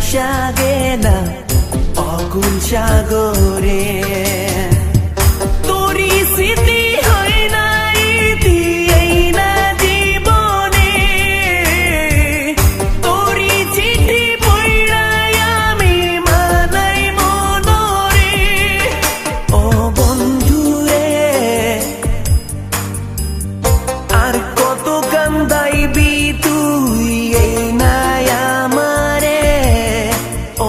ভাইসা গেলাম অকুল সাগরে। তোরি স্মৃতি হয় নাই দিয়েই না জীবনে, তোরি চিঠি পড়াই আমি মানাই মনরে। ও বন্ধুরে আর কত কান্দাইবি তুই এই নাই আমারে।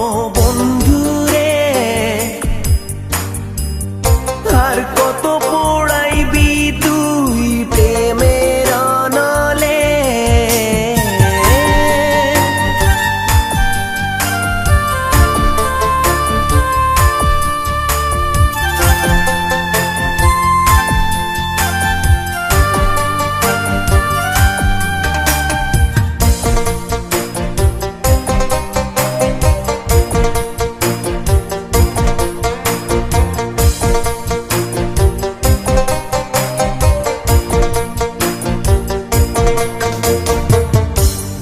ও বন্ধুরে আর কত পড়াইবি তুই প্রেমের অনলে।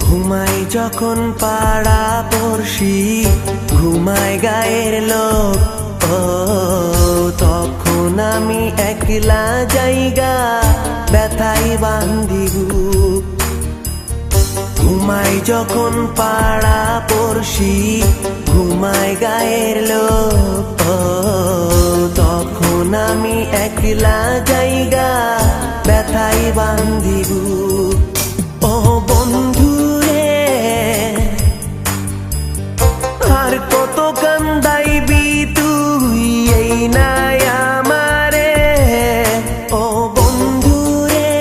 ঘুমাই যখন পাড়া পড়শি, ঘুমায় গায়ের লোক, ও তখন আমি একলা জায়গা ব্যথাই বান্ধি বুক। ঘুমাই যখন পাড়া পড়শি, ঘুমায় গায়ের লোক, ও তখন আমি একলা জায়গা ব্যথাই বান্ধি বুক। ও বন্ধুরে আর কত কান্দাইবি তুই এই নাই আমারে। ও বন্ধুরে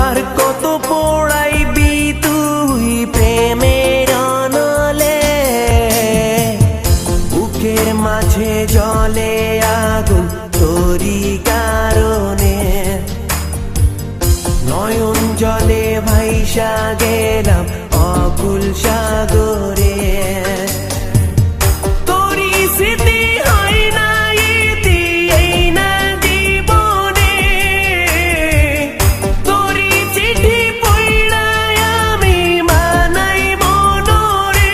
আর কত পড়াইবি তুই প্রেমের অনলে। বুকের মাঝে জলে আগুন তোরি কারণে, নয়ন জলে ভাইসা গেলাম অকুল সাগরে। তোরি স্মৃতি হয় নাই দিয়েই না জীবনে, তোরি চিঠি পড়াই আমি মানাই মনরে।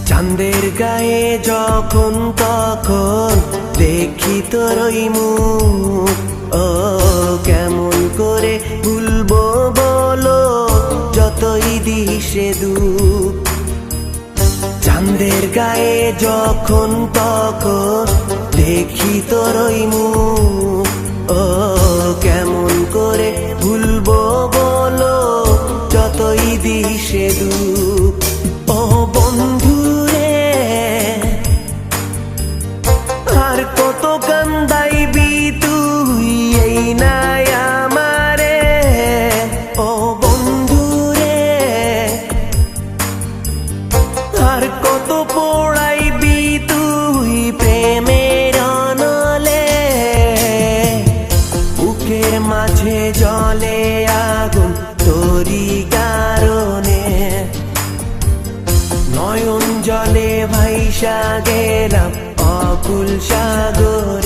চাঁদের গায়ে যখন তখন দেখি তোর ওই মুখ, ও কেমন করে ভুলবো বলো যতই দিশে দুঃখ। চাঁদের গায়ে যখন তখন দেখি তোর ওই মুখ, ও কেমন করে ভুলবো বলো যতই দিশে দুঃখ। ও বন্ধুরে আর কত কান্দাইবি তুই এই নাই আমারে। ও বন্ধুরে আর কত পড়াইবি তুই প্রেমের অনলে। বুকের মাঝে জলে আগুন তোরি কারণে, নয়ন জলে ভাইসা গেলাম অকুল সাগরে।